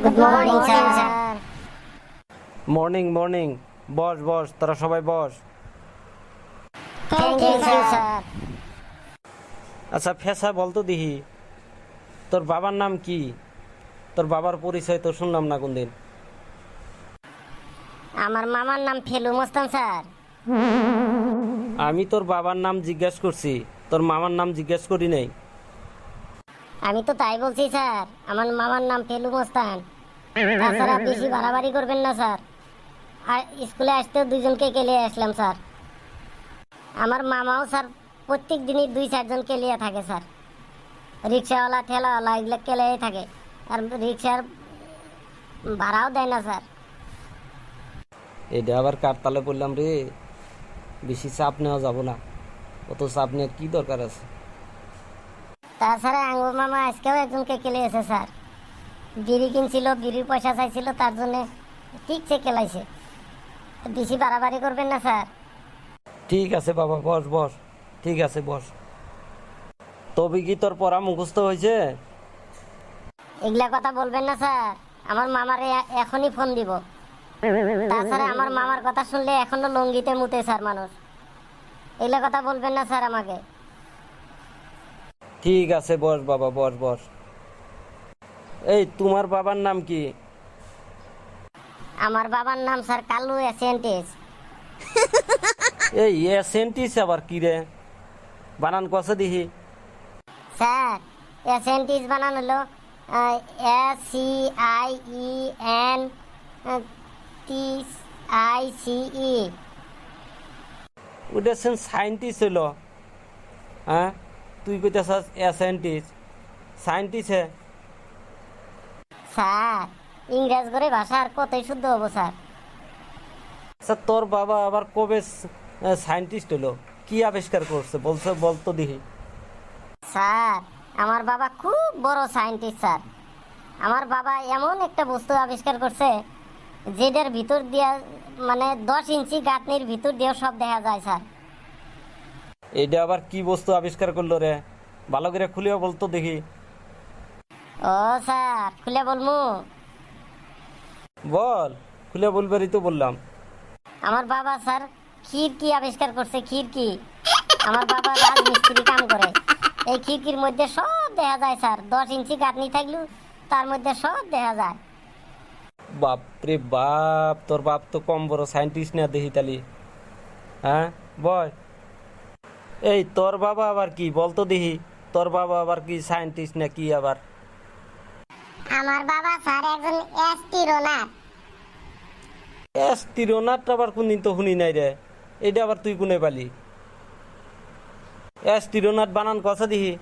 Good morning sir. Morning morning. Boss boss, তোরা সবাই বস। Thank you sir. আচ্ছা ফেসা বলতো দিহি, তোর বাবার নাম কি? তোর বাবার পরিচয় তো শুনলাম না কোনদিন। আমার মামার নাম ফেলু মস্তান স্যার। আমি তোর বাবার নাম জিজ্ঞাসা করছি, তোর মামার নাম জিজ্ঞাসা করি নাই। আমি তো তাই বলছি স্যার, আমার মামার নাম ফেলু মস্তান। তাছাড়া বেশি বাড়াবাড়ি করবেন না স্যার। আর স্কুলে আসতেও দুইজনকে কেলিয়ে আসলাম স্যার। আমার মামাও স্যার প্রত্যেক দিনই 2-4 জন কেলিয়ে থাকে স্যার। রিক্সাওয়ালা ঠেলাওয়ালা এগুলো কেলিয়ে থাকে। আর রিক্সার ভাড়াও দেয় না স্যার। এটা আবার কার তালে পড়লাম রে? বেশি চাপ নেওয়া যাব না, অত চাপ নেওয়ার কি দরকার আছে? তাছাড়া আঙ্গুর মামা আজকেও একজনকে কেলিয়েছে স্যার। বিড়ি কিনছিল, বিড়ির পয়সা চাইছিল, তার জন্য ঠিকছে কেলাইছে। বেশি বাড়াবাড়ি করবেন না স্যার। ঠিক আছে বাবা, বস বস, ঠিক আছে বস। তবে কি তোর পড়া মুখস্থ হয়েছে? এগুলা কথা বলবেন না স্যার, আমার মামারে এখনই ফোন দিব। তাছাড়া আমার মামার কথা শুনলে এখনো লঙ্গিতে মুতে স্যার মানুষ। এগুলা কথা বলবেন না স্যার আমাকে। ঠিক আছে বস বাবা, বস বস। এই তোমার বাবার নাম কি? আমার বাবার নাম স্যার কালু এসেন্টিস। এই এসেন্টিস আবার কি রে? বানান কষে দিহি। স্যার এসেন্টিস বানান হলো SCIEN TICE। ওটা সায়েন্টিস্ট হইল। হ্যাঁ, তুই কইতেছাস এসেন্টিস, সায়েন্টিস্ট হে। স্যার ইংরেজ করে ভাষা আর কতই শুদ্ধ হবো স্যার। আচ্ছা তোর বাবা আবার কবে সায়েন্টিস্ট হলো? কি আবিষ্কার করছে বলতো দিহি। স্যার আমার বাবা খুব বড় সায়েন্টিস্ট স্যার। আমার বাবা এমন একটা বস্তু আবিষ্কার করছে যেটার ভিতর দিয়া মানে 10 ইঞ্চি গাঁথনির ভিতর দিয়েও সব দেখা যায় স্যার। এইটা আবার কি বস্তু আবিষ্কার করলো রে? ভালো করে খুলিও বলতো দেখি। ও স্যার খুলে বলমু? বল, খুলে বলবারই তো বললাম। আমার বাবা স্যার খিড়কি আবিষ্কার করছে, খিড়কি। আমার বাবা রাজমিস্ত্রি কাম করে। এই খিড়কির মধ্যে সব দেখা যায় স্যার, 10 ইঞ্চি গাঁথনি থাকলেও তার মধ্যে সব দেখা যায়। বাপ রে বাপ, তোর বাপ তো কম বড় সায়েন্টিস্ট না দেখি তালি। হ্যাঁ বল। এই তোর বাবা আবার কি বলতো দেখি, তোর বাবা আবার কি সায়েন্টিস্ট না কি আবার? আমার বাবা স্যার একজন অ্যাস্ট্রোনট। অ্যাস্ট্রোনট আবার কোনদিন তো শুনি নাই রে। এটা আবার তুই কোনে পালি? অ্যাস্ট্রোনট বানান কষা দিহি।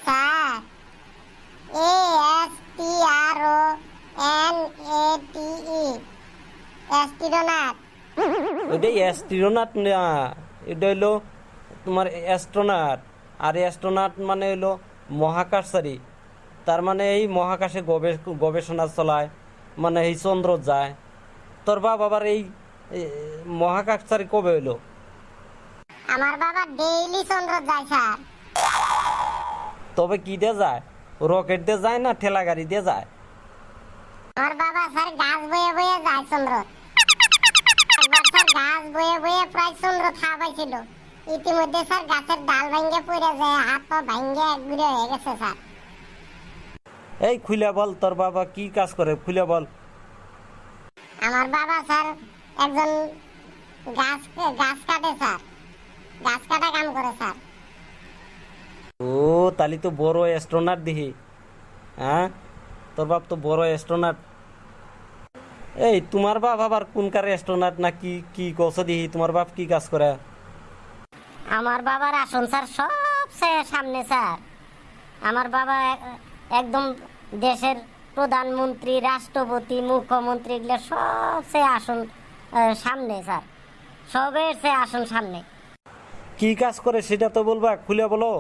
Sir ASTRONATE astronaut. ওইটাই অ্যাস্ট্রোনট না, এটা হইলো তোমার অ্যাস্ট্রোনট। আর অ্যাস্ট্রোনট মানে হইলো মহাকাশচারী। তার মানে এই মহাকাশে গবেষণা চলায়, মানে এই চন্দ্র যায়। তোর বাপ আবার এই মহাকাশচারী কবে হইলো? আমার বাবা ডেইলি চন্দ্র যায় স্যার। তবে কি দিয়ে যায়? রকেট দিয়ে যায় না ঠেলা গাড়ি দিয়ে যায়? আমার বাবা স্যার গাছ বয়ে বয়ে যায় চন্দ্র। একবার স্যার গাছ বয়ে বয়ে প্রায় চন্দ্র খাওয়াইছিল। ইতিমধ্যে স্যার গাছের ডাল ভাঙ্গে পড়ে যায়, হাত পা ভাঙ্গে গুঁড়ো হয়ে গেছে স্যার। এই খুলে বল, তোর বাবা কি কাজ করে খুলে বল। আমার বাবা স্যার একজন গাছ গাছ কাটে স্যার, গাছ কাটা কাম করে স্যার। ও তালি তো বড় অ্যাস্ট্রোনট দেখি। হ্যাঁ, তোর বাপ তো বড় অ্যাস্ট্রোনট। এই তোমার বাপ আবার কোনকার অ্যাস্ট্রোনট না কি কি কৌশ দিহি? তোমার বাপ কি কাজ করে? আমার বাবার আসন স্যার সবচেয়ে সামনে স্যার। আমার বাবা একদম দেশের প্রধানমন্ত্রী, রাষ্ট্রপতি, মুখ্যমন্ত্রী এগুলো সবচেয়ে আসন সামনে স্যার। সবের চেয়ে আসন সামনে। কি কাজ করে সেটা তো বলবা, খুলে বলো।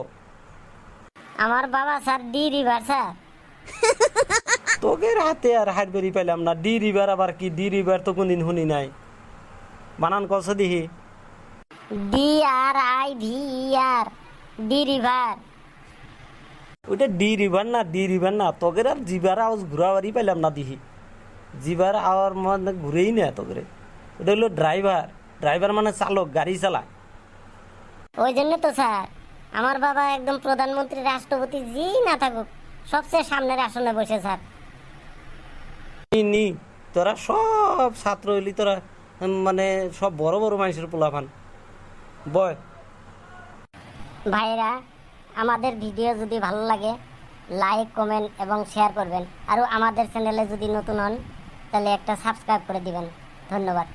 আমার বাবা স্যার ডি রিভার স্যার। তোদের হাতে আর হাট বেরি পাইলাম না। ডি রিভার আবার কি? ডি রিভার তো কোনদিন শুনি নাই। বানান কৌশ দিহি। DRIVER D river. ওইটা ডি রিভার না তোদের আর জিবার আওয়াজ ঘুরাবারই পাইলাম না দিহি জিবার আওয়ার মানে ঘুরেই না তোদের ওটা হলো ড্রাইভার মানে চালক গাড়ি চালায় ওই জন্য তো স্যার আমার বাবা একদম প্রধানমন্ত্রী রাষ্ট্রপতি জি না থাকুক সবচেয়ে সামনের আসনে বসে স্যার। নি তোরা সব ছাত্র হইলি তোরা মানে সব বড় বড় মানুষের পোলাপান বয়। ভাইরা আমাদের ভিডিও যদি ভালো লাগে লাইক কমেন্ট এবং শেয়ার করবেন, আর আমাদের চ্যানেলে যদি নতুন হন তাহলে একটা সাবস্ক্রাইব করে দিবেন। ধন্যবাদ।